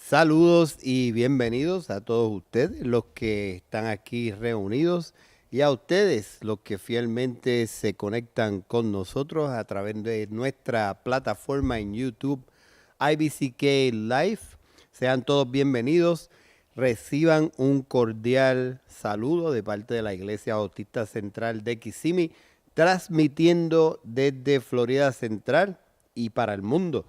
Saludos y bienvenidos a todos ustedes, los que están aquí reunidos, y a ustedes, los que fielmente se conectan con nosotros a través de nuestra plataforma en YouTube, IBCK Live. Sean todos bienvenidos. Reciban un cordial saludo de parte de la Iglesia Bautista Central de Kissimmee, transmitiendo desde Florida Central y para el mundo,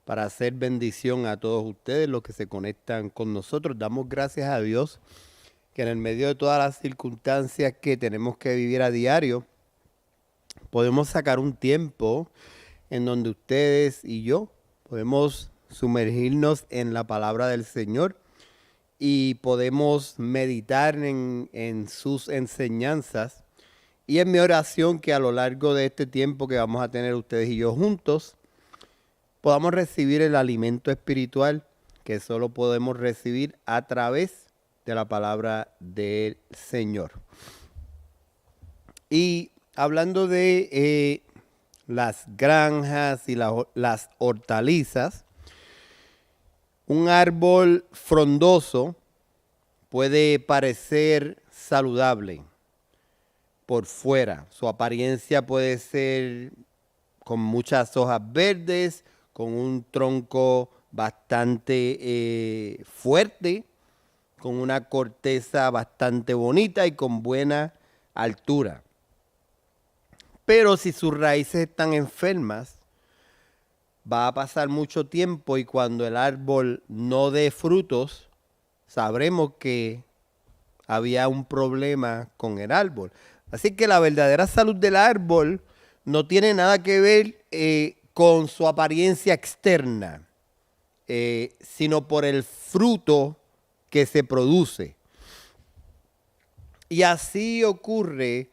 para hacer bendición a todos ustedes, los que se conectan con nosotros. Damos gracias a Dios que en el medio de todas las circunstancias que tenemos que vivir a diario, podemos sacar un tiempo en donde ustedes y yo podemos sumergirnos en la palabra del Señor y podemos meditar en sus enseñanzas. Y es mi oración que a lo largo de este tiempo que vamos a tener ustedes y yo juntos, podamos recibir el alimento espiritual que solo podemos recibir a través de la palabra del Señor. Y hablando de las granjas y las hortalizas, un árbol frondoso puede parecer saludable por fuera. Su apariencia puede ser con muchas hojas verdes, con un tronco bastante fuerte, con una corteza bastante bonita y con buena altura. Pero si sus raíces están enfermas, va a pasar mucho tiempo y cuando el árbol no dé frutos, sabremos que había un problema con el árbol. Así que la verdadera salud del árbol no tiene nada que ver con su apariencia externa, sino por el fruto que se produce. Y así ocurre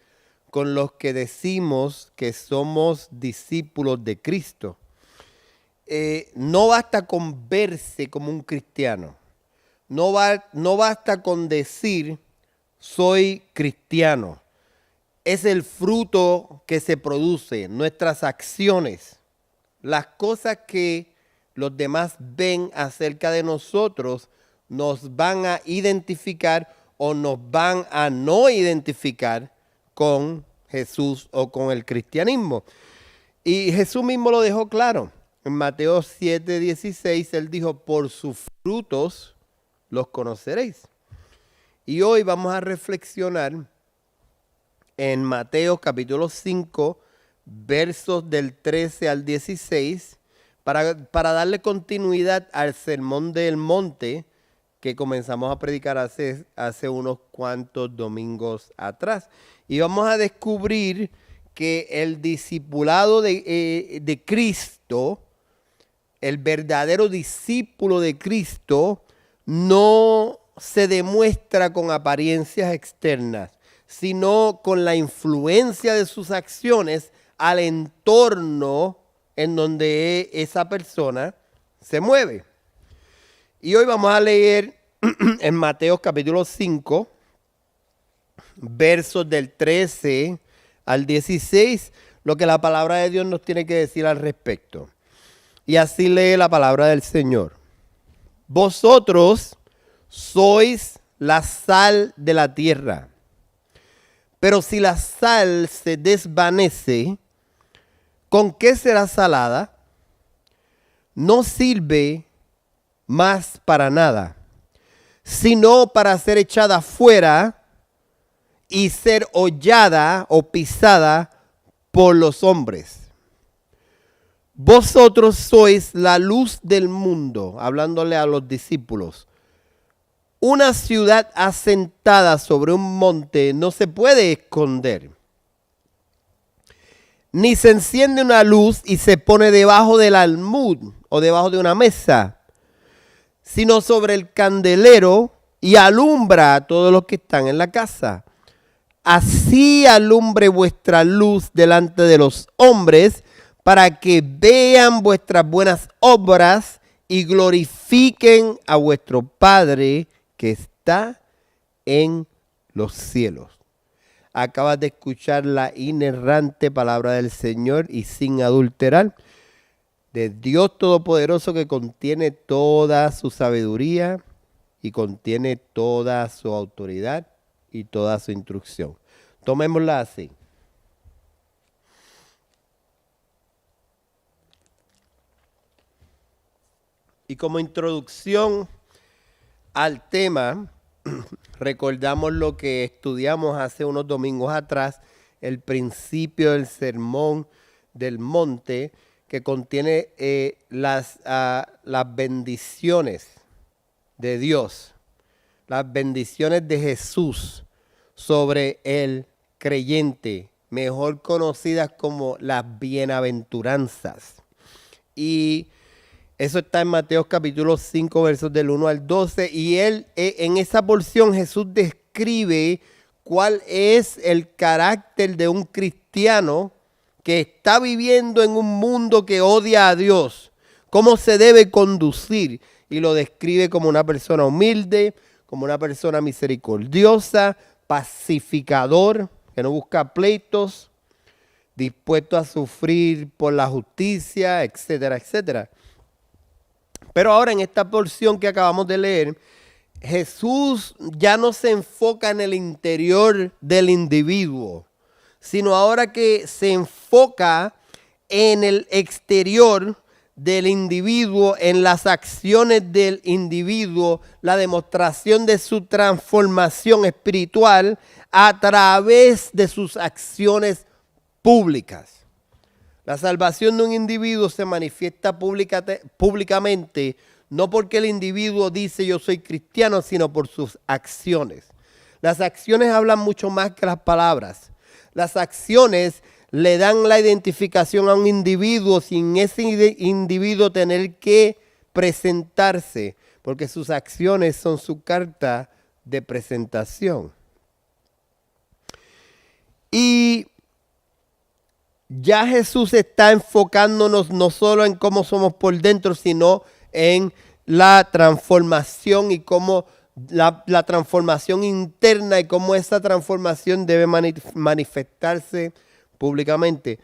con los que decimos que somos discípulos de Cristo. No basta con verse como un cristiano. No basta con decir soy cristiano. Es el fruto que se produce, nuestras acciones, las cosas que los demás ven acerca de nosotros nos van a identificar o nos van a no identificar con Jesús o con el cristianismo. Y Jesús mismo lo dejó claro. En Mateo 7:16 él dijo, por sus frutos los conoceréis. Y hoy vamos a reflexionar en Mateo capítulo 5, versos del 13 al 16, para darle continuidad al Sermón del Monte que comenzamos a predicar hace unos cuantos domingos atrás. Y vamos a descubrir que el discipulado de Cristo, el verdadero discípulo de Cristo, no se demuestra con apariencias externas, sino con la influencia de sus acciones al entorno en donde esa persona se mueve. Y hoy vamos a leer en Mateo capítulo 5, versos del 13 al 16, lo que la palabra de Dios nos tiene que decir al respecto. Y así lee la palabra del Señor. Vosotros sois la sal de la tierra. Pero si la sal se desvanece, ¿con qué será salada? No sirve más para nada, sino para ser echada fuera y ser hollada o pisada por los hombres. Vosotros sois la luz del mundo, hablándole a los discípulos. Una ciudad asentada sobre un monte no se puede esconder. Ni se enciende una luz y se pone debajo del almud o debajo de una mesa, sino sobre el candelero y alumbra a todos los que están en la casa. Así alumbre vuestra luz delante de los hombres, para que vean vuestras buenas obras y glorifiquen a vuestro Padre que está en los cielos. Acabas de escuchar la inerrante palabra del Señor y sin adulterar. de Dios Todopoderoso que contiene toda su sabiduría y contiene toda su autoridad y toda su instrucción. Tomémosla así. Y como introducción al tema, recordamos lo que estudiamos hace unos domingos atrás, el principio del Sermón del Monte, que contiene las bendiciones de Dios, las bendiciones de Jesús sobre el creyente, mejor conocidas como las bienaventuranzas. Y eso está en Mateo capítulo 5, versos del 1 al 12. Y en esa porción Jesús describe cuál es el carácter de un cristiano que está viviendo en un mundo que odia a Dios, cómo se debe conducir, y lo describe como una persona humilde, como una persona misericordiosa, pacificador, que no busca pleitos, dispuesto a sufrir por la justicia, etcétera, etcétera. Pero ahora en esta porción que acabamos de leer, Jesús ya no se enfoca en el interior del individuo, sino ahora que se enfoca en el exterior del individuo, en las acciones del individuo, la demostración de su transformación espiritual a través de sus acciones públicas. La salvación de un individuo se manifiesta públicamente, no porque el individuo dice yo soy cristiano, sino por sus acciones. Las acciones hablan mucho más que las palabras. Las acciones le dan la identificación a un individuo sin ese individuo tener que presentarse, porque sus acciones son su carta de presentación. Y ya Jesús está enfocándonos no solo en cómo somos por dentro, sino en la transformación y cómo la transformación interna y cómo esa transformación debe manifestarse públicamente.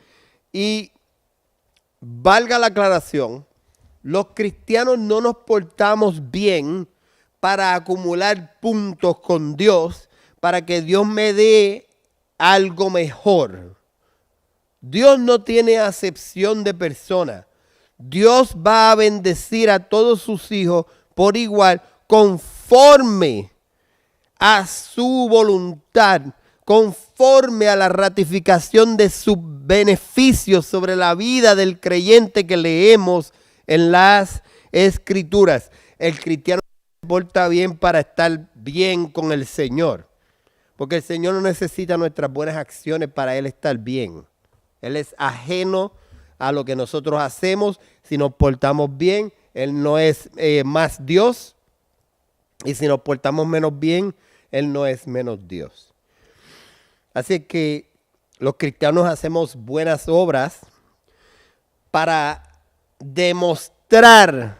Y valga la aclaración, los cristianos no nos portamos bien para acumular puntos con Dios, para que Dios me dé algo mejor. Dios no tiene acepción de persona. Dios va a bendecir a todos sus hijos por igual, conforme a su voluntad, conforme a la ratificación de sus beneficios sobre la vida del creyente que leemos en las Escrituras. El cristiano se porta bien para estar bien con el Señor, porque el Señor no necesita nuestras buenas acciones para Él estar bien. Él es ajeno a lo que nosotros hacemos. Si nos portamos bien, Él no es más Dios. Y si nos portamos menos bien, Él no es menos Dios. Así que los cristianos hacemos buenas obras para demostrar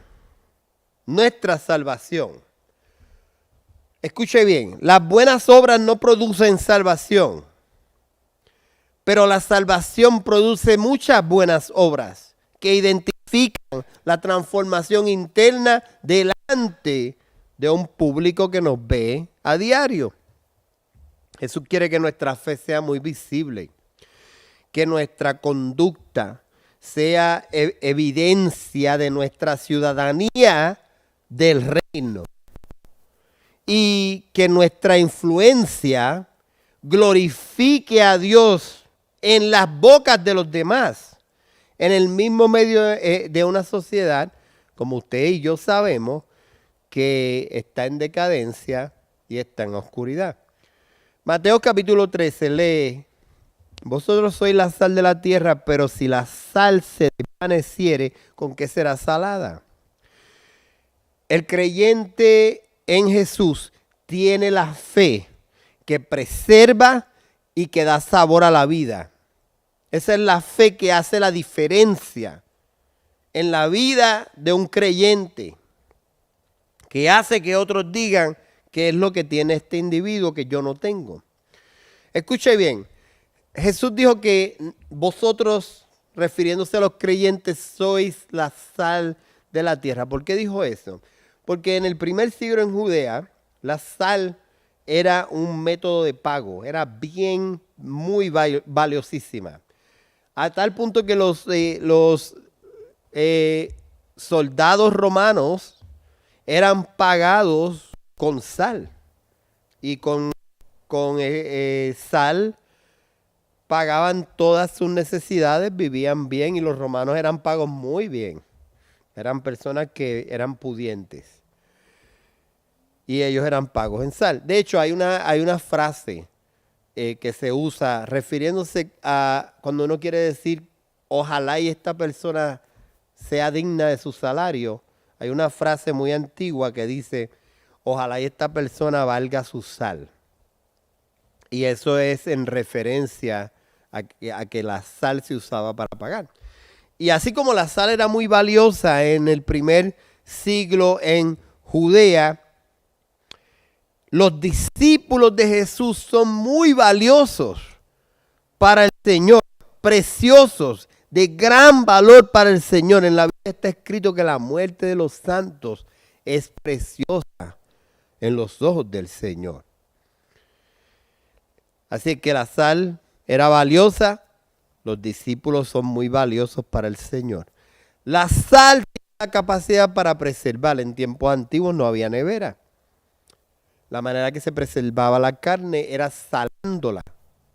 nuestra salvación. Escuche bien, las buenas obras no producen salvación. Pero la salvación produce muchas buenas obras que identifican la transformación interna delante de un público que nos ve a diario. Jesús quiere que nuestra fe sea muy visible, que nuestra conducta sea evidencia de nuestra ciudadanía del reino y que nuestra influencia glorifique a Dios en las bocas de los demás, en el mismo medio de una sociedad, como usted y yo sabemos, que está en decadencia y está en oscuridad. Mateo capítulo 13 lee: vosotros sois la sal de la tierra, pero si la sal se desvaneciere, ¿con qué será salada? El creyente en Jesús tiene la fe que preserva y que da sabor a la vida. Esa es la fe que hace la diferencia en la vida de un creyente, que hace que otros digan qué es lo que tiene este individuo que yo no tengo. Escuche bien, Jesús dijo que vosotros refiriéndose a los creyentes, sois la sal de la tierra. ¿Por qué dijo eso? Porque en el primer siglo en Judea, la sal era un método de pago, era muy valiosísima. A tal punto que los soldados romanos eran pagados con sal. Y con sal pagaban todas sus necesidades, vivían bien y los romanos eran pagos muy bien. Eran personas que eran pudientes. Y ellos eran pagos en sal. De hecho, hay una frase que se usa refiriéndose a cuando uno quiere decir, ojalá y esta persona sea digna de su salario. Hay una frase muy antigua que dice, ojalá y esta persona valga su sal. Y eso es en referencia a que la sal se usaba para pagar. Y así como la sal era muy valiosa en el primer siglo en Judea, los discípulos de Jesús son muy valiosos para el Señor, preciosos, de gran valor para el Señor. En la Biblia está escrito que la muerte de los santos es preciosa en los ojos del Señor. Así que la sal era valiosa, los discípulos son muy valiosos para el Señor. La sal tiene la capacidad para preservar. En tiempos antiguos no había nevera. La manera que se preservaba la carne era salándola.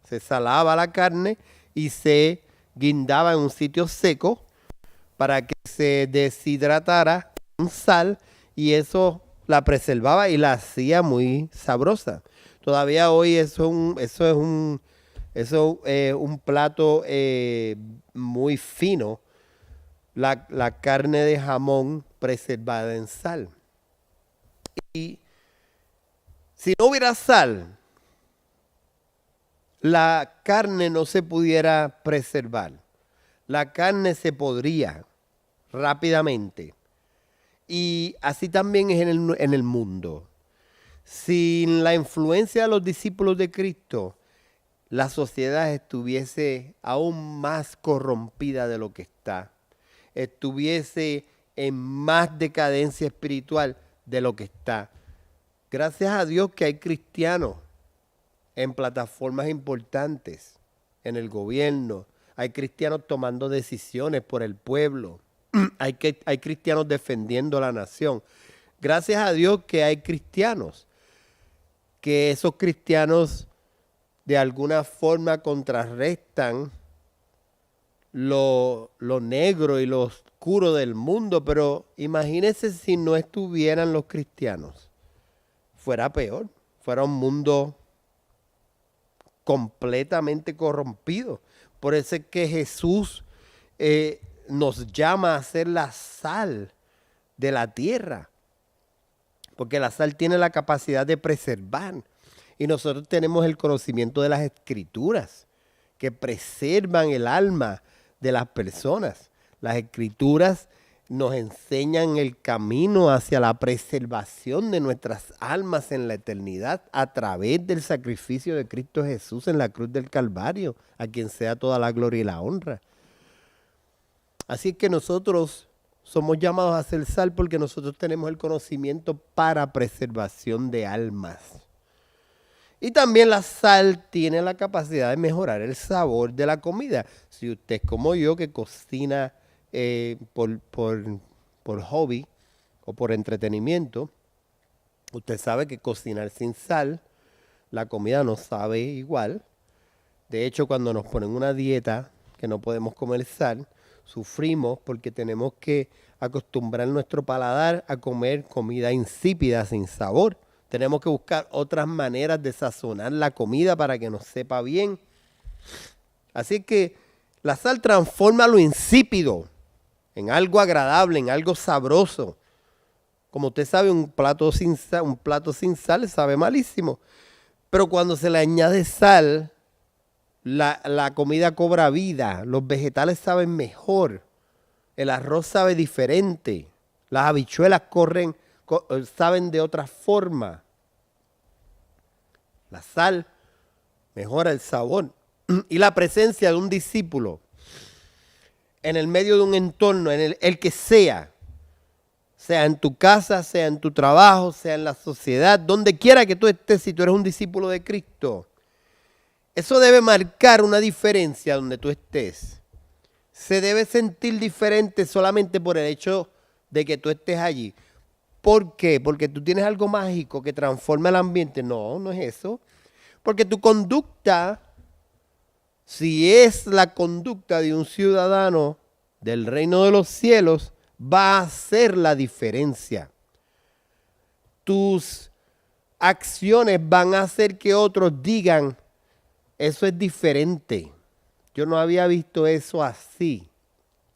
Se salaba la carne y se guindaba en un sitio seco para que se deshidratara con sal y eso la preservaba y la hacía muy sabrosa. Todavía hoy eso es un plato muy fino, la carne de jamón preservada en sal. Y si no hubiera sal, la carne no se pudiera preservar. La carne se podría rápidamente. Y así también es en el mundo. Sin la influencia de los discípulos de Cristo, la sociedad estuviese aún más corrompida de lo que está. Estuviese en más decadencia espiritual de lo que está. Gracias a Dios que hay cristianos en plataformas importantes, en el gobierno. Hay cristianos tomando decisiones por el pueblo. Hay cristianos defendiendo la nación. Gracias a Dios que hay cristianos, que esos cristianos de alguna forma contrarrestan lo negro y lo oscuro del mundo. Pero imagínense si no estuvieran los cristianos. Fuera peor, fuera un mundo completamente corrompido. Por eso es que Jesús nos llama a ser la sal de la tierra. Porque la sal tiene la capacidad de preservar. Y nosotros tenemos el conocimiento de las escrituras que preservan el alma de las personas. Las escrituras nos enseñan el camino hacia la preservación de nuestras almas en la eternidad a través del sacrificio de Cristo Jesús en la cruz del Calvario, a quien sea toda la gloria y la honra. Así que nosotros somos llamados a ser sal porque nosotros tenemos el conocimiento para preservación de almas. Y también la sal tiene la capacidad de mejorar el sabor de la comida. Si usted es como yo que cocina por hobby o por entretenimiento, usted sabe que cocinar sin sal, la comida no sabe igual. De hecho, cuando nos ponen una dieta que no podemos comer sal, sufrimos porque tenemos que acostumbrar nuestro paladar a comer comida insípida, sin sabor. Tenemos que buscar otras maneras de sazonar la comida para que nos sepa bien. Así que la sal transforma lo insípido en algo agradable, en algo sabroso. Como usted sabe, un plato sin sal sabe malísimo. Pero cuando se le añade sal, la comida cobra vida. Los vegetales saben mejor. El arroz sabe diferente. Las habichuelas saben de otra forma. La sal mejora el sabor. Y la presencia de un discípulo en el medio de un entorno, en el que sea en tu casa, sea en tu trabajo, sea en la sociedad, donde quiera que tú estés, si tú eres un discípulo de Cristo, eso debe marcar una diferencia donde tú estés. Se debe sentir diferente solamente por el hecho de que tú estés allí. ¿Por qué? Porque tú tienes algo mágico que transforma el ambiente. No, no es eso. Porque tu conducta, si es la conducta de un ciudadano del reino de los cielos, va a hacer la diferencia. Tus acciones van a hacer que otros digan, eso es diferente. Yo no había visto eso así.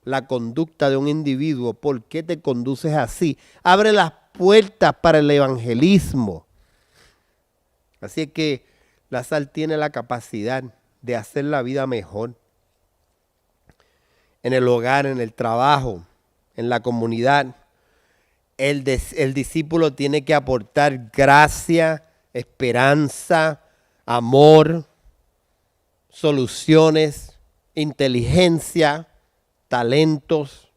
La conducta de un individuo, ¿por qué te conduces así? Abre las puertas para el evangelismo. Así es que la sal tiene la capacidad de hacer la vida mejor. En el hogar, en el trabajo, en la comunidad, el discípulo tiene que aportar gracia, esperanza, amor, soluciones, inteligencia, talentos,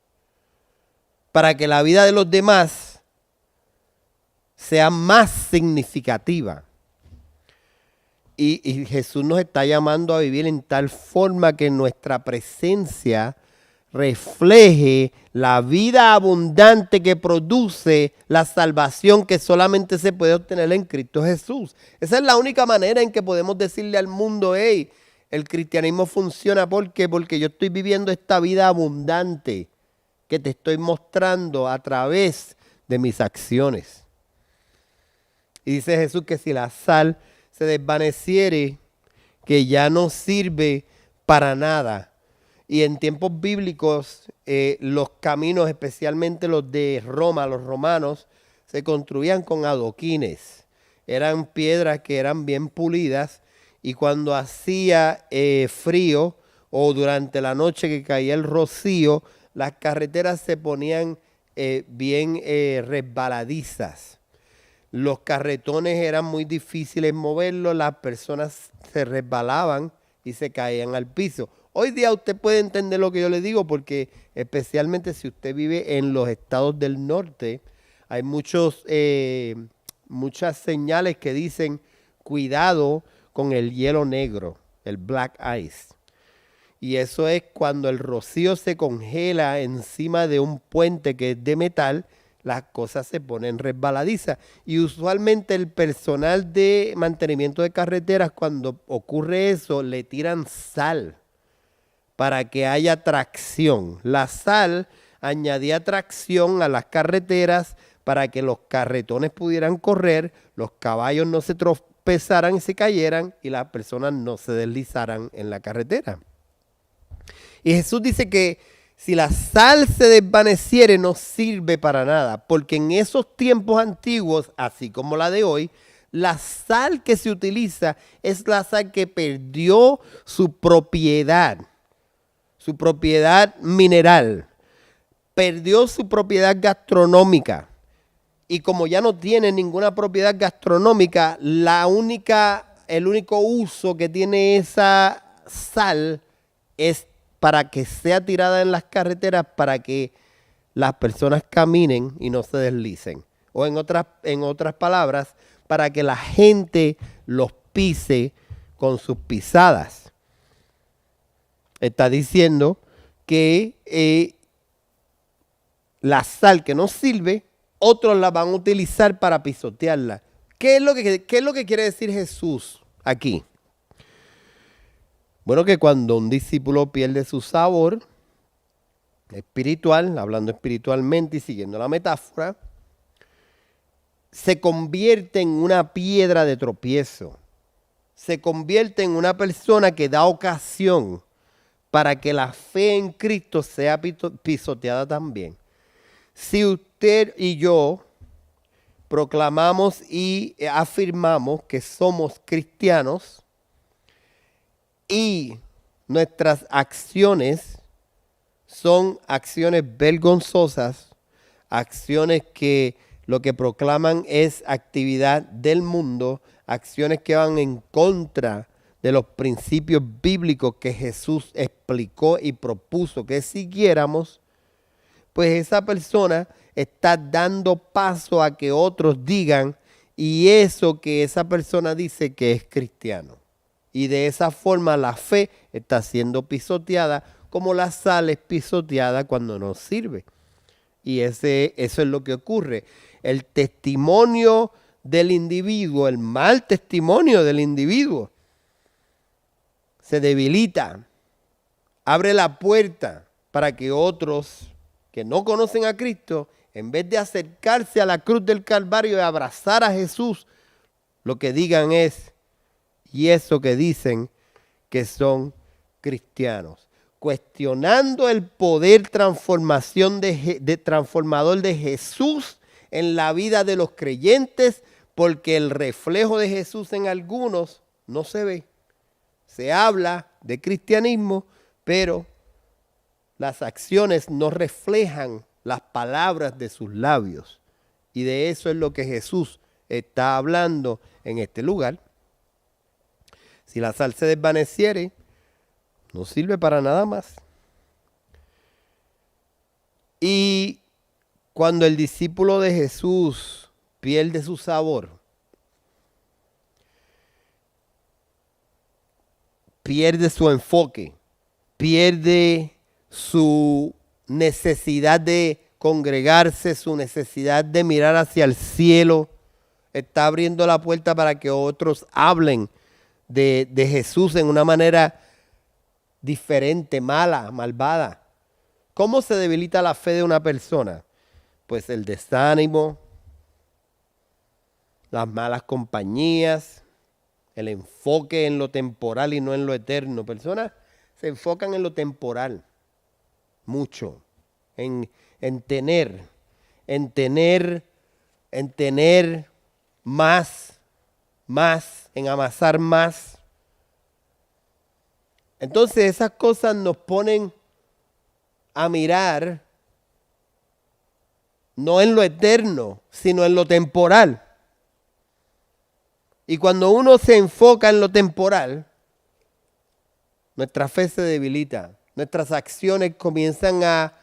para que la vida de los demás sea más significativa. Y Jesús nos está llamando a vivir en tal forma que nuestra presencia refleje la vida abundante que produce la salvación que solamente se puede obtener en Cristo Jesús. Esa es la única manera en que podemos decirle al mundo, hey, el cristianismo funciona. ¿Por qué? Porque yo estoy viviendo esta vida abundante que te estoy mostrando a través de mis acciones. Y dice Jesús que si la sal se desvaneciere, que ya no sirve para nada. Y en tiempos bíblicos, los caminos, especialmente los de Roma, los romanos, se construían con adoquines. Eran piedras que eran bien pulidas y cuando hacía frío o durante la noche que caía el rocío, las carreteras se ponían bien resbaladizas. Los carretones eran muy difíciles moverlos, las personas se resbalaban y se caían al piso. Hoy día usted puede entender lo que yo le digo porque especialmente si usted vive en los estados del norte, hay muchas señales que dicen cuidado con el hielo negro, el black ice. Y eso es cuando el rocío se congela encima de un puente que es de metal, las cosas se ponen resbaladizas. Y usualmente el personal de mantenimiento de carreteras, cuando ocurre eso, le tiran sal para que haya tracción. La sal añadía tracción a las carreteras para que los carretones pudieran correr, los caballos no se tropezaran y se cayeran y las personas no se deslizaran en la carretera. Y Jesús dice que si la sal se desvaneciere no sirve para nada, porque en esos tiempos antiguos, así como la de hoy, la sal que se utiliza es la sal que perdió su propiedad mineral, perdió su propiedad gastronómica. Y como ya no tiene ninguna propiedad gastronómica, el único uso que tiene esa sal es para que sea tirada en las carreteras para que las personas caminen y no se deslicen. O en otras palabras, para que la gente los pise con sus pisadas. Está diciendo que la sal que no sirve, otros la van a utilizar para pisotearla. ¿Qué es lo que quiere decir Jesús aquí? Bueno, que cuando un discípulo pierde su sabor espiritual, hablando espiritualmente y siguiendo la metáfora, se convierte en una piedra de tropiezo. Se convierte en una persona que da ocasión para que la fe en Cristo sea pisoteada también. Si usted y yo proclamamos y afirmamos que somos cristianos, y nuestras acciones son acciones vergonzosas, acciones que lo que proclaman es actividad del mundo, acciones que van en contra de los principios bíblicos que Jesús explicó y propuso que siguiéramos, pues esa persona está dando paso a que otros digan y eso que esa persona dice que es cristiano. Y de esa forma la fe está siendo pisoteada como la sal es pisoteada cuando no sirve. Y eso es lo que ocurre. El testimonio del individuo, el mal testimonio del individuo, se debilita, abre la puerta para que otros que no conocen a Cristo, en vez de acercarse a la cruz del Calvario y abrazar a Jesús, lo que digan es, y eso que dicen que son cristianos, cuestionando el poder transformador de Jesús en la vida de los creyentes, porque el reflejo de Jesús en algunos no se ve. Se habla de cristianismo, pero las acciones no reflejan las palabras de sus labios. Y de eso es lo que Jesús está hablando en este lugar. Si la sal se desvaneciere, no sirve para nada más. Y cuando el discípulo de Jesús pierde su sabor, pierde su enfoque, pierde su necesidad de congregarse, su necesidad de mirar hacia el cielo, está abriendo la puerta para que otros hablen de Jesús en una manera diferente, mala, malvada. ¿Cómo se debilita la fe de una persona? Pues el desánimo, las malas compañías, el enfoque en lo temporal y no en lo eterno. Personas se enfocan en lo temporal mucho, en tener más, en amasar más. Entonces esas cosas nos ponen a mirar no en lo eterno, sino en lo temporal. Y cuando uno se enfoca en lo temporal, nuestra fe se debilita. Nuestras acciones comienzan a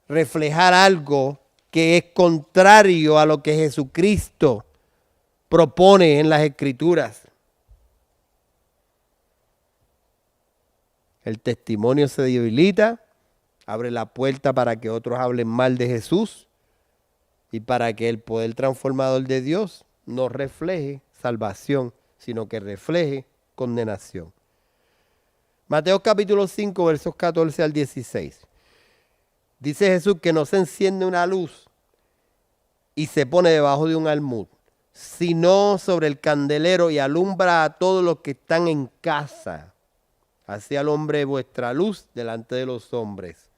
reflejar algo que es contrario a lo que Jesucristo propone en las Escrituras. El testimonio se debilita, abre la puerta para que otros hablen mal de Jesús y para que el poder transformador de Dios no refleje salvación, sino que refleje condenación. Mateo capítulo 5, versos 14 al 16. Dice Jesús que no se enciende una luz y se pone debajo de un almud, sino sobre el candelero y alumbra a todos los que están en casa. Así alumbre vuestra luz delante de los hombres,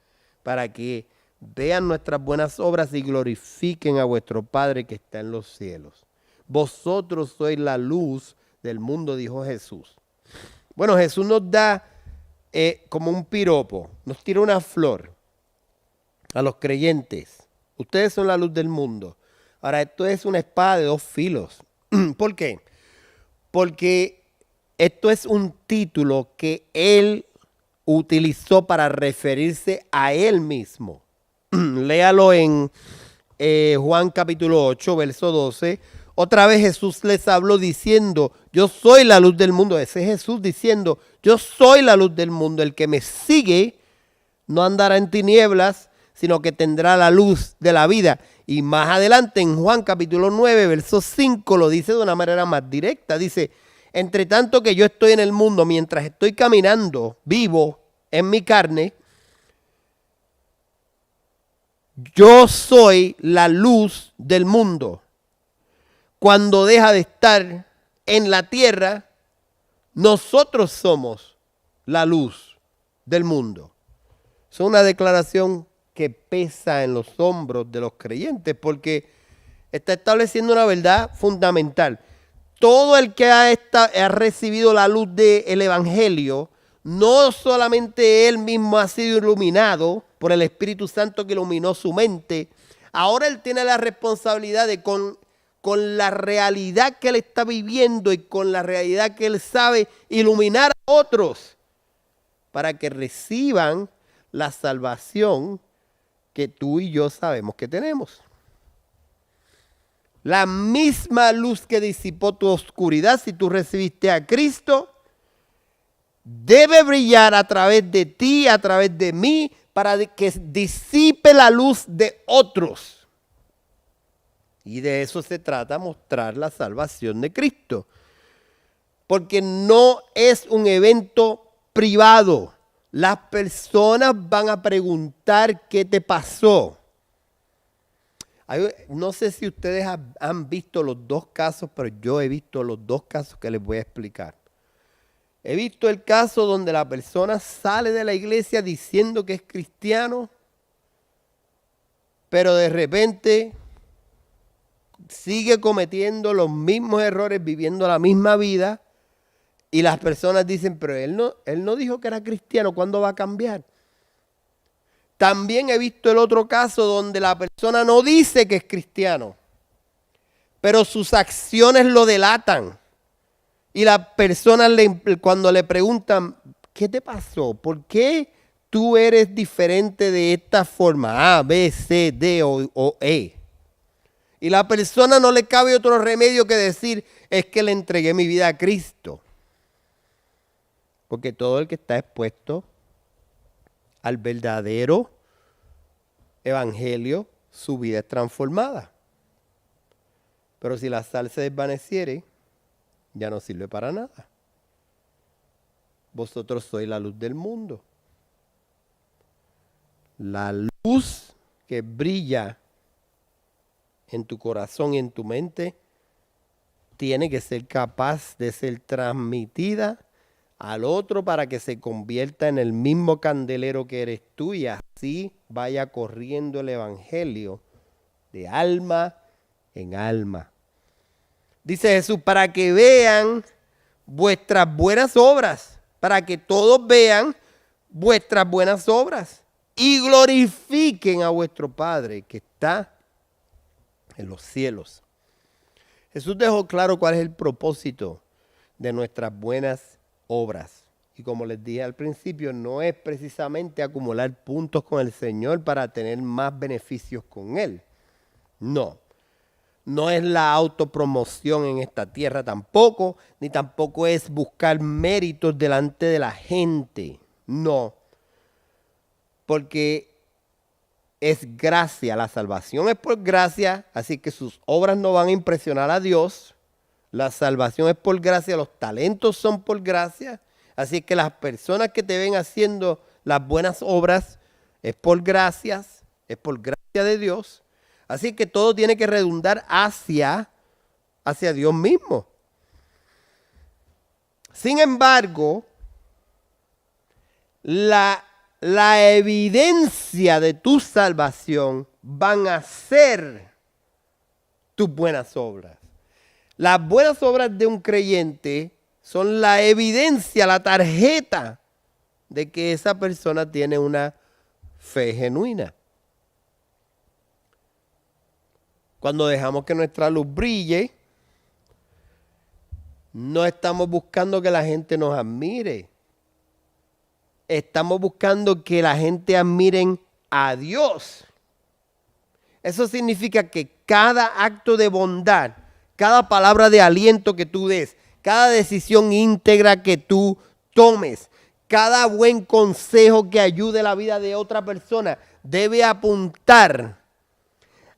para que vean nuestras buenas obras y glorifiquen a vuestro Padre que está en los cielos. Vosotros sois la luz del mundo, dijo Jesús. Bueno, Jesús nos da como un piropo, nos tira una flor a los creyentes. Ustedes son la luz del mundo. Ahora, esto es una espada de dos filos. ¿Por qué? Porque esto es un título que él utilizó para referirse a él mismo. Léalo en Juan capítulo 8, verso 12. Otra vez Jesús les habló diciendo, yo soy la luz del mundo. Ese es Jesús diciendo, yo soy la luz del mundo. El que me sigue no andará en tinieblas, sino que tendrá la luz de la vida. Y más adelante en Juan capítulo 9, verso 5, lo dice de una manera más directa. Dice, entre tanto que yo estoy en el mundo, mientras estoy caminando, vivo en mi carne, yo soy la luz del mundo. Cuando deja de estar en la tierra, nosotros somos la luz del mundo. Es una declaración que pesa en los hombros de los creyentes porque está estableciendo una verdad fundamental. Todo el que ha recibido la luz del Evangelio, no solamente él mismo ha sido iluminado por el Espíritu Santo que iluminó su mente, ahora él tiene la responsabilidad de con la realidad que él está viviendo y con la realidad que él sabe, iluminar a otros para que reciban la salvación que tú y yo sabemos que tenemos. La misma luz que disipó tu oscuridad, si tú recibiste a Cristo, debe brillar a través de ti, a través de mí, para que disipe la luz de otros. Y de eso se trata, mostrar la salvación de Cristo. Porque no es un evento privado. Las personas van a preguntar qué te pasó. No sé si ustedes han visto los dos casos, pero yo he visto los dos casos que les voy a explicar. He visto el caso donde la persona sale de la iglesia diciendo que es cristiano, pero de repente sigue cometiendo los mismos errores, viviendo la misma vida, y las personas dicen, pero él no dijo que era cristiano, ¿cuándo va a cambiar? También he visto el otro caso donde la persona no dice que es cristiano, pero sus acciones lo delatan. Y las personas cuando le preguntan, ¿qué te pasó? ¿Por qué tú eres diferente de esta forma? A, B, C, D o E. Y la persona no le cabe otro remedio que decir, es que le entregué mi vida a Cristo. Porque todo el que está expuesto al verdadero evangelio, su vida es transformada. Pero si la sal se desvaneciere, ya no sirve para nada. Vosotros sois la luz del mundo. La luz que brilla en tu corazón y en tu mente tiene que ser capaz de ser transmitida al otro para que se convierta en el mismo candelero que eres tú y así vaya corriendo el evangelio de alma en alma. Dice Jesús, para que vean vuestras buenas obras, para que todos vean vuestras buenas obras y glorifiquen a vuestro Padre que está en los cielos. Jesús dejó claro cuál es el propósito de nuestras buenas obras. Y como les dije al principio, no es precisamente acumular puntos con el Señor para tener más beneficios con Él. No. No es la autopromoción en esta tierra tampoco, ni tampoco es buscar méritos delante de la gente. No. Porque es gracia, la salvación es por gracia, así que sus obras no van a impresionar a Dios. La salvación es por gracia, los talentos son por gracia, así que las personas que te ven haciendo las buenas obras es por gracias, es por gracia de Dios. Así que todo tiene que redundar hacia Dios mismo. Sin embargo, la evidencia de tu salvación van a ser tus buenas obras. Las buenas obras de un creyente son la evidencia, la tarjeta de que esa persona tiene una fe genuina. Cuando dejamos que nuestra luz brille, no estamos buscando que la gente nos admire. Estamos buscando que la gente admiren a Dios. Eso significa que cada acto de bondad, cada palabra de aliento que tú des, cada decisión íntegra que tú tomes, cada buen consejo que ayude la vida de otra persona, debe apuntar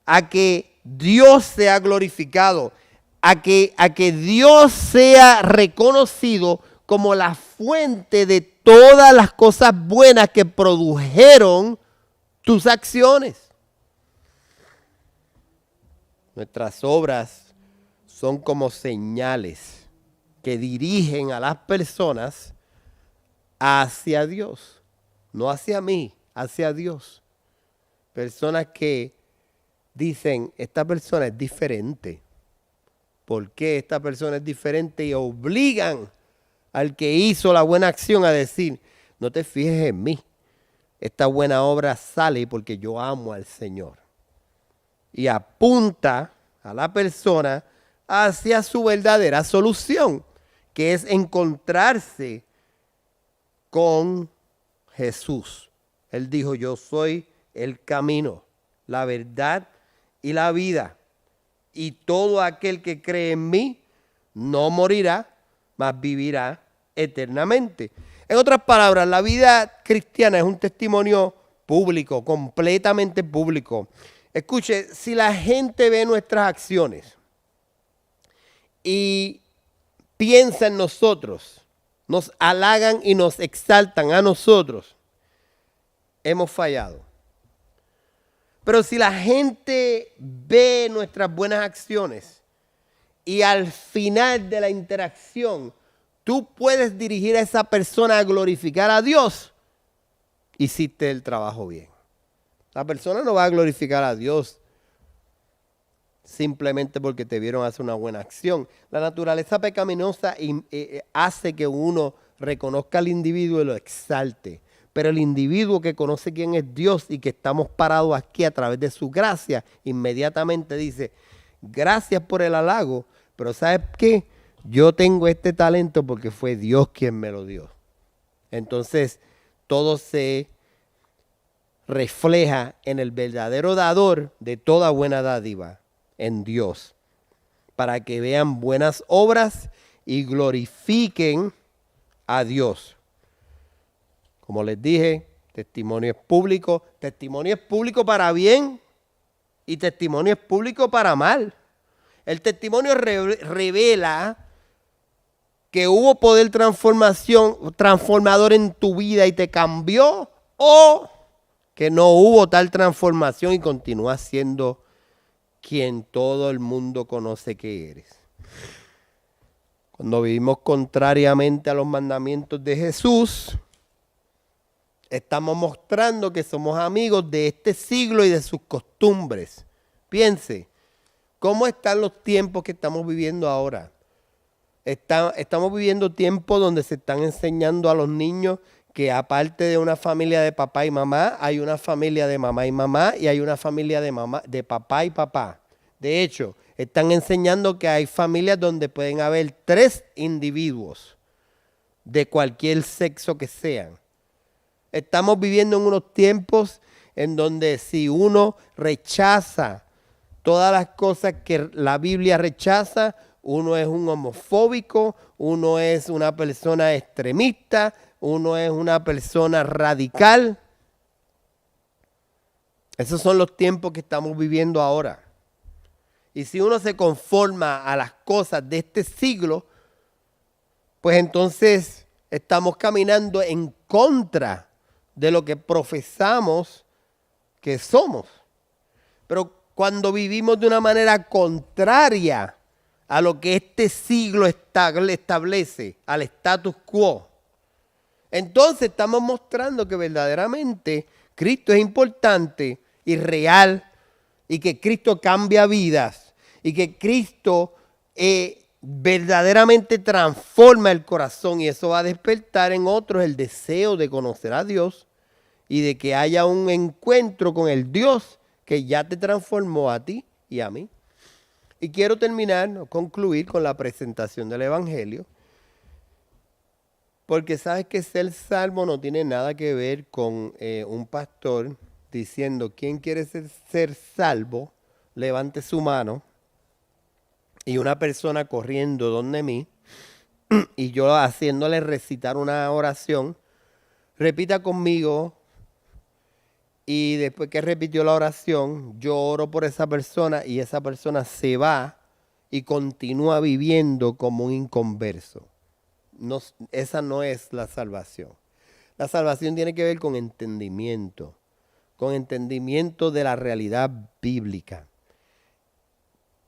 a que Dios sea glorificado, a que Dios sea reconocido como la fuente de todas las cosas buenas que produjeron tus acciones. Nuestras obras son como señales que dirigen a las personas hacia Dios, no hacia mí, hacia Dios. Personas que dicen, esta persona es diferente. ¿Por qué esta persona es diferente? Y obligan al que hizo la buena acción a decir, no te fijes en mí. Esta buena obra sale porque yo amo al Señor. Y apunta a la persona hacia su verdadera solución, que es encontrarse con Jesús. Él dijo, yo soy el camino, la verdad y la vida. Y todo aquel que cree en mí no morirá, mas vivirá eternamente. En otras palabras, la vida cristiana es un testimonio público, completamente público. Escuche, si la gente ve nuestras acciones y piensa en nosotros, nos halagan y nos exaltan a nosotros, hemos fallado. Pero si la gente ve nuestras buenas acciones y al final de la interacción tú puedes dirigir a esa persona a glorificar a Dios, hiciste el trabajo bien. La persona no va a glorificar a Dios simplemente porque te vieron hacer una buena acción. La naturaleza pecaminosa hace que uno reconozca al individuo y lo exalte. Pero el individuo que conoce quién es Dios y que estamos parados aquí a través de su gracia, inmediatamente dice, gracias por el halago, pero ¿sabes qué? Yo tengo este talento porque fue Dios quien me lo dio. Entonces, todo se refleja en el verdadero dador de toda buena dádiva, en Dios, para que vean buenas obras y glorifiquen a Dios. Como les dije, testimonio es público para bien y testimonio es público para mal. El testimonio revela que hubo poder transformador en tu vida y te cambió, o que no hubo tal transformación y continúas siendo quien todo el mundo conoce que eres. Cuando vivimos contrariamente a los mandamientos de Jesús, estamos mostrando que somos amigos de este siglo y de sus costumbres. Piense, ¿cómo están los tiempos que estamos viviendo ahora? Estamos viviendo tiempos donde se están enseñando a los niños que aparte de una familia de papá y mamá, hay una familia de mamá y mamá y hay una familia de papá y papá. De hecho, están enseñando que hay familias donde pueden haber 3 individuos de cualquier sexo que sean. Estamos viviendo en unos tiempos en donde si uno rechaza todas las cosas que la Biblia rechaza, uno es un homofóbico, uno es una persona extremista, uno es una persona radical. Esos son los tiempos que estamos viviendo ahora. Y si uno se conforma a las cosas de este siglo, pues entonces estamos caminando en contra de lo que profesamos que somos. Pero cuando vivimos de una manera contraria a lo que este siglo establece, al status quo, entonces estamos mostrando que verdaderamente Cristo es importante y real, y que Cristo cambia vidas, y que Cristo verdaderamente transforma el corazón, y eso va a despertar en otros el deseo de conocer a Dios y de que haya un encuentro con el Dios que ya te transformó a ti y a mí. Y quiero concluir con la presentación del Evangelio, porque sabes que ser salvo no tiene nada que ver con un pastor diciendo, ¿quién quiere ser salvo? Levante su mano. Y una persona corriendo donde mí, y yo haciéndole recitar una oración, repita conmigo. Y después que repitió la oración, yo oro por esa persona y esa persona se va y continúa viviendo como un inconverso. No, esa no es la salvación. La salvación tiene que ver con entendimiento de la realidad bíblica.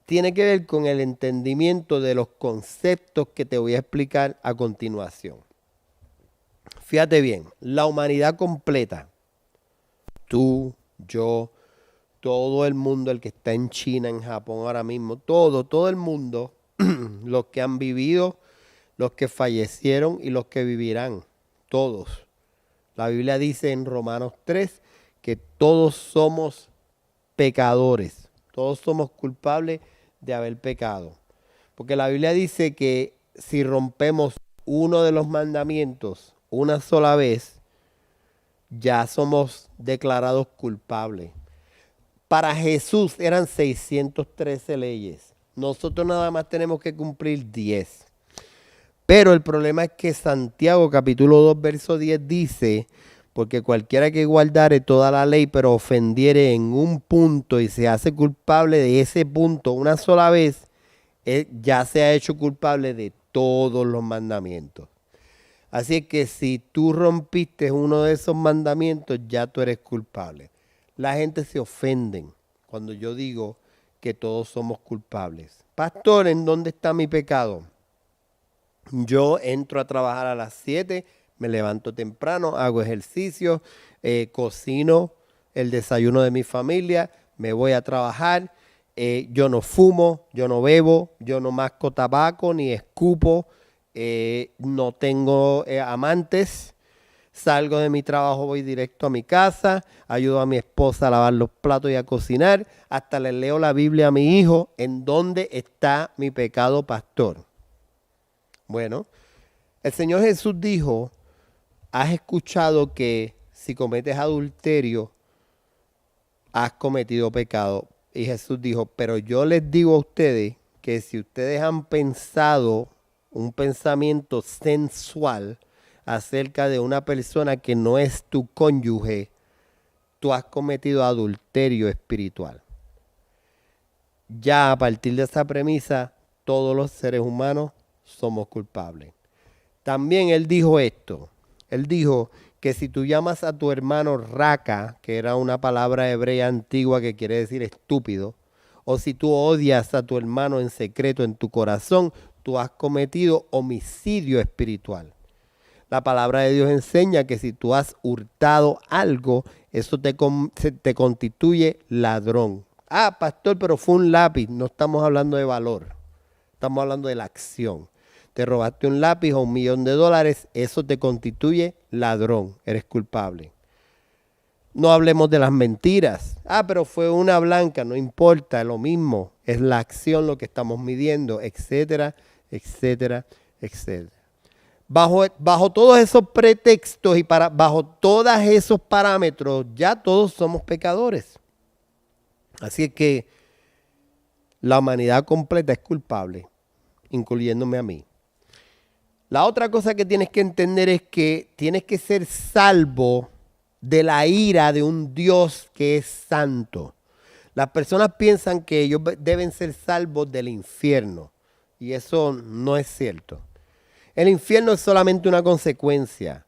Tiene que ver con el entendimiento de los conceptos que te voy a explicar a continuación. Fíjate bien, la humanidad completa, tú, yo, todo el mundo, el que está en China, en Japón ahora mismo, todo el mundo, los que han vivido, los que fallecieron y los que vivirán, todos. La Biblia dice en Romanos 3 que todos somos pecadores, todos somos culpables de haber pecado. Porque la Biblia dice que si rompemos uno de los mandamientos una sola vez, ya somos declarados culpables. Para Jesús eran 613 leyes. Nosotros nada más tenemos que cumplir 10. Pero el problema es que Santiago capítulo 2 verso 10 dice, porque cualquiera que guardare toda la ley pero ofendiere en un punto y se hace culpable de ese punto una sola vez, ya se ha hecho culpable de todos los mandamientos. Así que si tú rompiste uno de esos mandamientos, ya tú eres culpable. La gente se ofende cuando yo digo que todos somos culpables. Pastor, ¿en dónde está mi pecado? Yo entro a trabajar a las 7, me levanto temprano, hago ejercicio, cocino el desayuno de mi familia, me voy a trabajar. Yo no fumo, yo no bebo, yo no masco tabaco ni escupo, no tengo amantes. Salgo de mi trabajo, voy directo a mi casa, ayudo a mi esposa a lavar los platos y a cocinar, hasta le leo la Biblia a mi hijo. ¿En dónde está mi pecado, pastor? Bueno, el Señor Jesús dijo, has escuchado que si cometes adulterio, has cometido pecado. Y Jesús dijo, pero yo les digo a ustedes que si ustedes han pensado un pensamiento sensual acerca de una persona que no es tu cónyuge, tú has cometido adulterio espiritual. Ya a partir de esa premisa, todos los seres humanos somos culpables. También él dijo esto. Él dijo que si tú llamas a tu hermano raca, que era una palabra hebrea antigua que quiere decir estúpido, o si tú odias a tu hermano en secreto en tu corazón, tú has cometido homicidio espiritual. La palabra de Dios enseña que si tú has hurtado algo, eso te constituye ladrón. Ah, pastor, pero fue un lápiz. No estamos hablando de valor. Estamos hablando de la acción. Te robaste un lápiz o $1.000.000, eso te constituye ladrón. Eres culpable. No hablemos de las mentiras. Ah, pero fue una blanca. No importa, lo mismo. Es la acción lo que estamos midiendo, etcétera, etcétera, etcétera. Bajo todos esos pretextos y bajo todos esos parámetros, ya todos somos pecadores. Así que la humanidad completa es culpable, incluyéndome a mí. La otra cosa que tienes que entender es que tienes que ser salvo de la ira de un Dios que es santo. Las personas piensan que ellos deben ser salvos del infierno y eso no es cierto. El infierno es solamente una consecuencia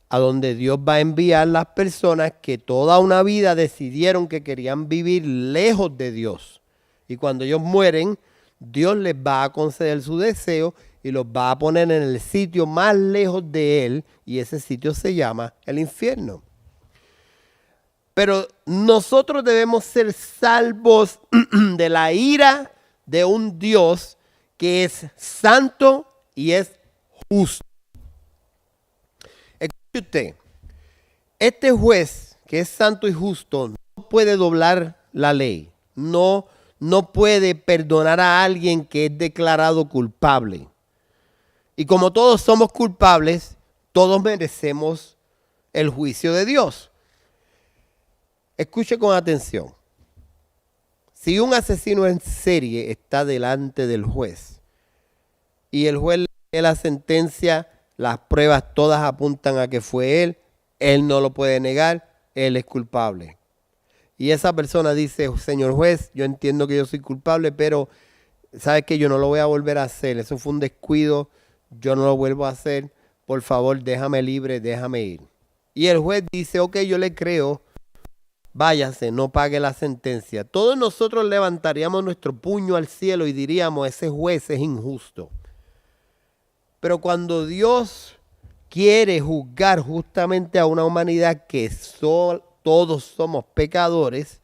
a donde Dios va a enviar las personas que toda una vida decidieron que querían vivir lejos de Dios. Y cuando ellos mueren, Dios les va a conceder su deseo y los va a poner en el sitio más lejos de Él, y ese sitio se llama el infierno. Pero nosotros debemos ser salvos de la ira de un Dios que es santo y es justo. Escuche usted, este juez que es santo y justo no puede doblar la ley, no puede perdonar a alguien que es declarado culpable. Y como todos somos culpables, todos merecemos el juicio de Dios. Escuche con atención. Si un asesino en serie está delante del juez y el juez lee la sentencia, las pruebas todas apuntan a que fue él no lo puede negar, él es culpable. Y esa persona dice, señor juez, yo entiendo que yo soy culpable, pero sabes que yo no lo voy a volver a hacer, eso fue un descuido, yo no lo vuelvo a hacer, por favor déjame libre, déjame ir. Y el juez dice, ok, yo le creo, váyase, no pague la sentencia. Todos nosotros levantaríamos nuestro puño al cielo y diríamos, ese juez es injusto. Pero cuando Dios quiere juzgar justamente a una humanidad que todos somos pecadores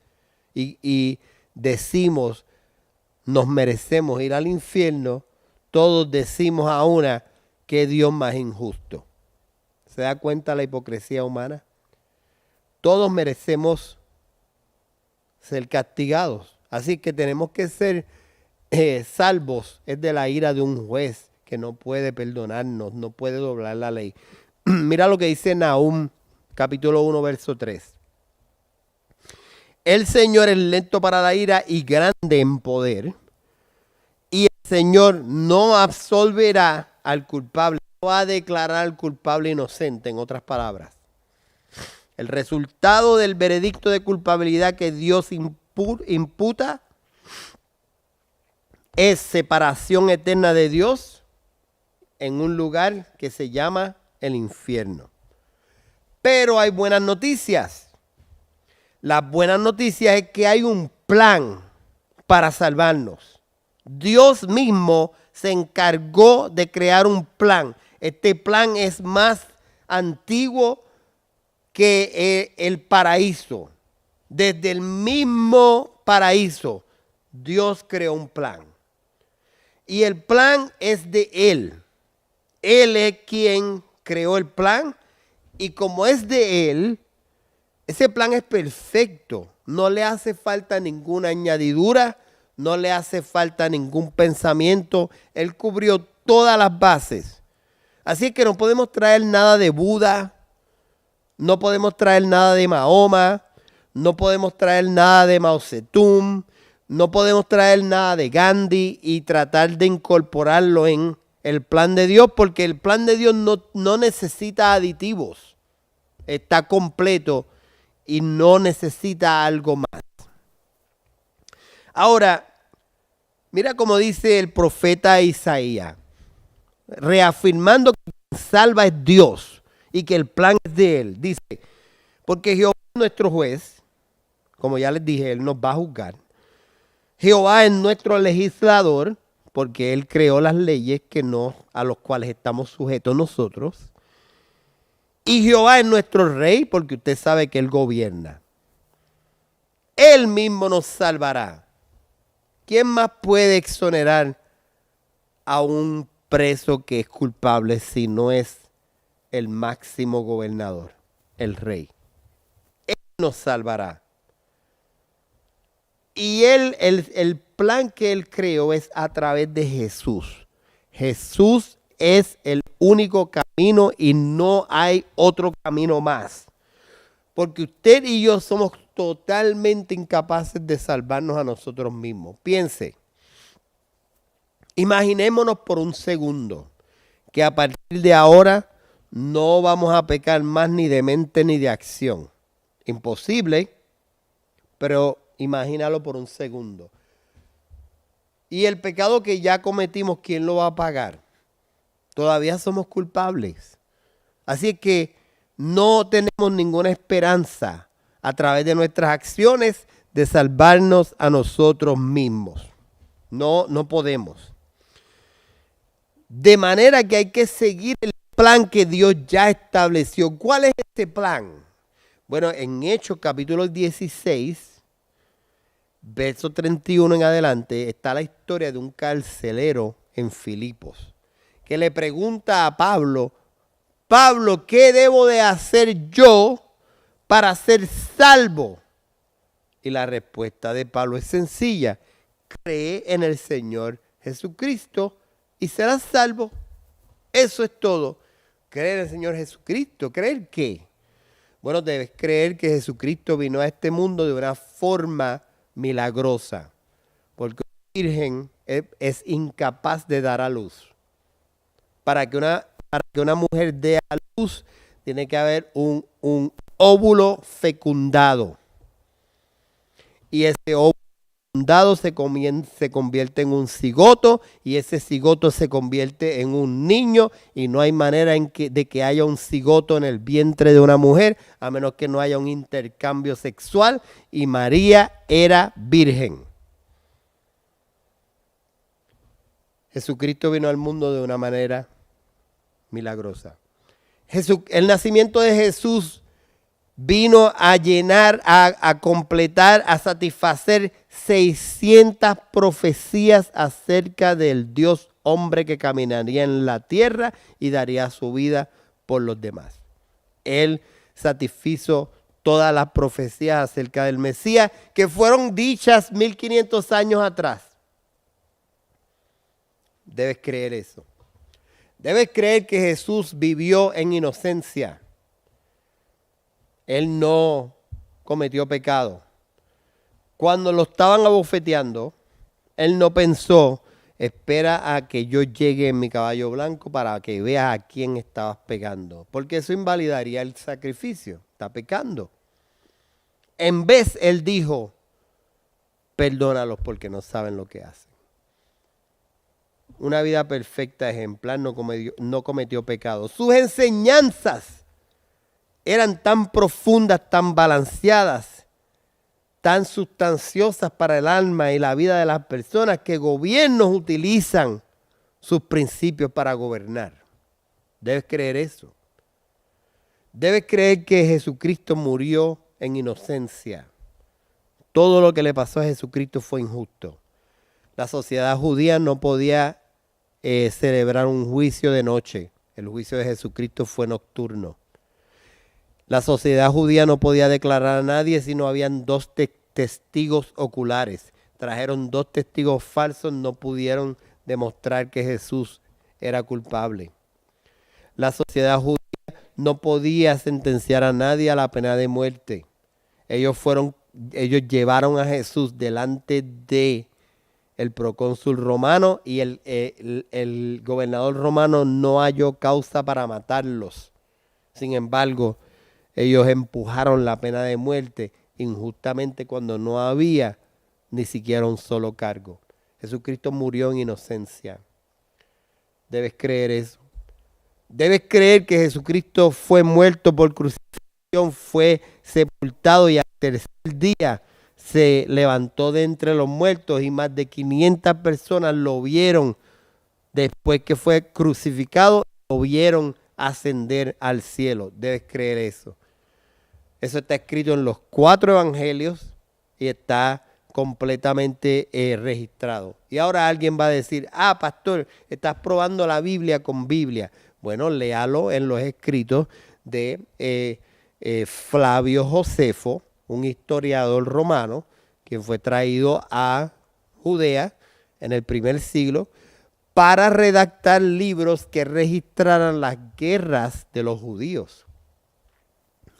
y decimos, nos merecemos ir al infierno, todos decimos a una que Dios más injusto. ¿Se da cuenta la hipocresía humana? Todos merecemos ser castigados. Así que tenemos que ser salvos es de la ira de un juez que no puede perdonarnos, no puede doblar la ley. Mira lo que dice Nahum, capítulo 1, verso 3. El Señor es lento para la ira y grande en poder. Y el Señor no absolverá al culpable, no va a declarar al culpable inocente, en otras palabras. El resultado del veredicto de culpabilidad que Dios imputa es separación eterna de Dios en un lugar que se llama el infierno. Pero hay buenas noticias. Las buenas noticias es que hay un plan para salvarnos. Dios mismo se encargó de crear un plan. Este plan es más antiguo que el paraíso. Desde el mismo paraíso, Dios creó un plan. Y el plan es de Él. Él es quien creó el plan. Y como es de Él, ese plan es perfecto. No le hace falta ninguna añadidura. No le hace falta ningún pensamiento. Él cubrió todas las bases. Así que no podemos traer nada de Buda. No podemos traer nada de Mahoma. No podemos traer nada de Mao Zedong. No podemos traer nada de Gandhi y tratar de incorporarlo en el plan de Dios, porque el plan de Dios no necesita aditivos. Está completo y no necesita algo más. Ahora, mira cómo dice el profeta Isaías, reafirmando que quien salva es Dios y que el plan es de Él. Dice, porque Jehová es nuestro juez, como ya les dije, Él nos va a juzgar. Jehová es nuestro legislador, porque Él creó las leyes a los cuales estamos sujetos nosotros. Y Jehová es nuestro rey, porque usted sabe que Él gobierna. Él mismo nos salvará. ¿Quién más puede exonerar a un preso que es culpable si no es el máximo gobernador, el rey? Él nos salvará. Y el plan que Él creó es a través de Jesús. Jesús es el único camino y no hay otro camino más. Porque usted y yo somos totalmente incapaces de salvarnos a nosotros mismos. Piense, imaginémonos por un segundo que a partir de ahora no vamos a pecar más ni de mente ni de acción. Imposible, pero imagínalo por un segundo. Y el pecado que ya cometimos, ¿quién lo va a pagar? Todavía somos culpables. Así que no tenemos ninguna esperanza a través de nuestras acciones de salvarnos a nosotros mismos. No podemos. De manera que hay que seguir el plan que Dios ya estableció. ¿Cuál es ese plan? Bueno, en Hechos capítulo 16, verso 31 en adelante, está la historia de un carcelero en Filipos, que le pregunta a Pablo, Pablo, ¿qué debo de hacer yo para ser salvo? Y la respuesta de Pablo es sencilla, cree en el Señor Jesucristo y serás salvo. Eso es todo. Creer en el Señor Jesucristo. ¿Creer qué? Bueno, debes creer que Jesucristo vino a este mundo de una forma milagrosa, porque una virgen es incapaz de dar a luz. Para que una mujer dé a luz, tiene que haber un óvulo fecundado. Y ese óvulo fecundado se convierte en un cigoto, y ese cigoto se convierte en un niño, y no hay manera de que haya un cigoto en el vientre de una mujer, a menos que no haya un intercambio sexual, y María era virgen. Jesucristo vino al mundo de una manera milagrosa. El nacimiento de Jesús vino a llenar, a completar, a satisfacer 600 profecías acerca del Dios hombre que caminaría en la tierra y daría su vida por los demás. Él satisfizo todas las profecías acerca del Mesías que fueron dichas 1500 años atrás. Debes creer eso. Debes creer que Jesús vivió en inocencia. Él no cometió pecado. Cuando lo estaban abofeteando, él no pensó, espera a que yo llegue en mi caballo blanco para que veas a quién estabas pegando. Porque eso invalidaría el sacrificio. Está pecando. En vez, él dijo, perdónalos porque no saben lo que hacen. Una vida perfecta, ejemplar, no cometió pecado. Sus enseñanzas eran tan profundas, tan balanceadas, tan sustanciosas para el alma y la vida de las personas que gobiernos utilizan sus principios para gobernar. Debes creer eso. Debes creer que Jesucristo murió en inocencia. Todo lo que le pasó a Jesucristo fue injusto. La sociedad judía no podía celebrar un juicio de noche. El juicio de Jesucristo fue nocturno. La sociedad judía no podía declarar a nadie si no habían dos testigos oculares. Trajeron dos testigos falsos, no pudieron demostrar que Jesús era culpable. La sociedad judía no podía sentenciar a nadie a la pena de muerte. Ellos llevaron a Jesús delante de el procónsul romano y el gobernador romano no halló causa para matarlos. Sin embargo, ellos empujaron la pena de muerte injustamente cuando no había ni siquiera un solo cargo. Jesucristo murió en inocencia. Debes creer eso. Debes creer que Jesucristo fue muerto por crucifixión, fue sepultado y al tercer día se levantó de entre los muertos y más de 500 personas lo vieron después que fue crucificado, lo vieron ascender al cielo. Debes creer eso. Eso está escrito en los 4 evangelios y está completamente registrado. Y ahora alguien va a decir, pastor, estás probando la Biblia con Biblia. Bueno, léalo en los escritos de Flavio Josefo, un historiador romano, quien fue traído a Judea en el primer siglo para redactar libros que registraran las guerras de los judíos.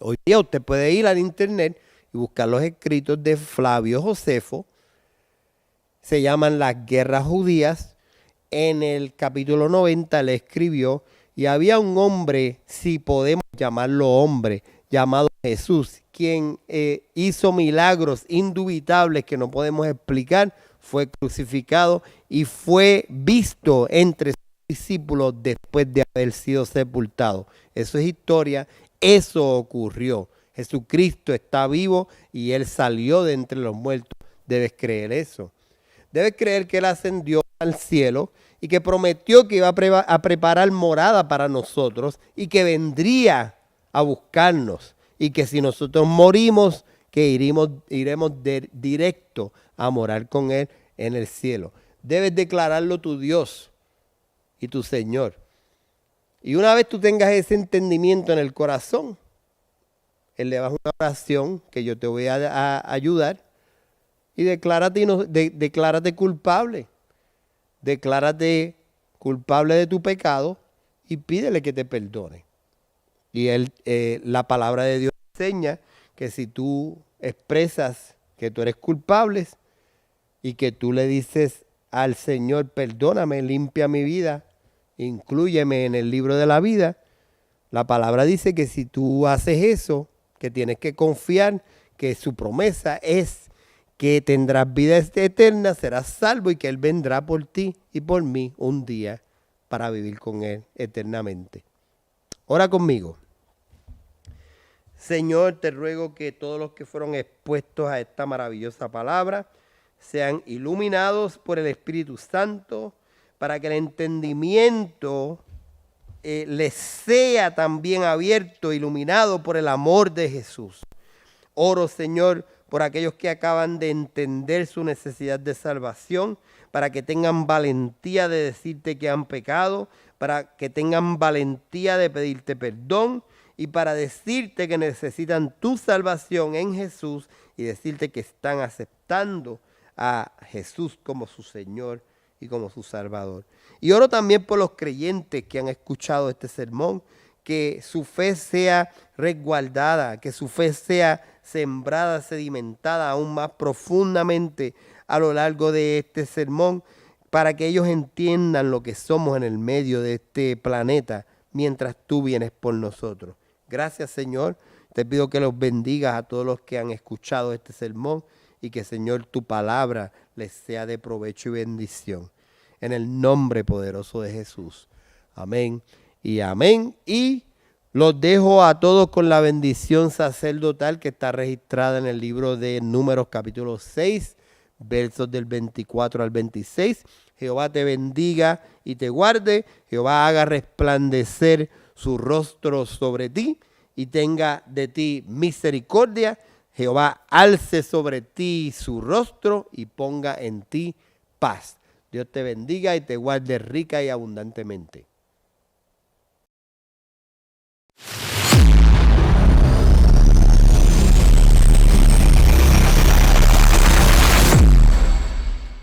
Hoy día usted puede ir al internet y buscar los escritos de Flavio Josefo. Se llaman Las Guerras Judías. En el capítulo 90 le escribió y había un hombre, si podemos llamarlo hombre, llamado Jesús, quien hizo milagros indubitables que no podemos explicar, fue crucificado y fue visto entre sus discípulos después de haber sido sepultado. Eso es historia. Eso ocurrió. Jesucristo está vivo y Él salió de entre los muertos. Debes creer eso. Debes creer que Él ascendió al cielo y que prometió que iba a preparar morada para nosotros y que vendría a buscarnos. Y que si nosotros morimos, que iremos directo a morar con Él en el cielo. Debes declararlo tu Dios y tu Señor. Y una vez tú tengas ese entendimiento en el corazón, elevas una oración que yo te voy a ayudar y declárate culpable. Declárate culpable de tu pecado y pídele que te perdone. Y la palabra de Dios enseña que si tú expresas que tú eres culpable y que tú le dices al Señor, perdóname, limpia mi vida, inclúyeme en el libro de la vida, la palabra dice que si tú haces eso, que tienes que confiar que su promesa es que tendrás vida eterna, serás salvo y que Él vendrá por ti y por mí un día para vivir con Él eternamente. Ora conmigo. Señor, te ruego que todos los que fueron expuestos a esta maravillosa palabra sean iluminados por el Espíritu Santo, para que el entendimiento les sea también abierto, iluminado por el amor de Jesús. Oro, Señor, por aquellos que acaban de entender su necesidad de salvación, para que tengan valentía de decirte que han pecado, para que tengan valentía de pedirte perdón y para decirte que necesitan tu salvación en Jesús y decirte que están aceptando a Jesús como su Señor y como su Salvador. Y oro también por los creyentes que han escuchado este sermón, que su fe sea resguardada, que su fe sea sembrada, sedimentada aún más profundamente a lo largo de este sermón, para que ellos entiendan lo que somos en el medio de este planeta mientras tú vienes por nosotros. Gracias, Señor. Te pido que los bendigas a todos los que han escuchado este sermón y que, Señor, tu palabra les sea de provecho y bendición. En el nombre poderoso de Jesús. Amén y amén. Y los dejo a todos con la bendición sacerdotal que está registrada en el libro de Números capítulo 6, versos del 24 al 26. Jehová te bendiga y te guarde. Jehová haga resplandecer su rostro sobre ti y tenga de ti misericordia. Jehová alce sobre ti su rostro y ponga en ti paz. Dios te bendiga y te guarde rica y abundantemente.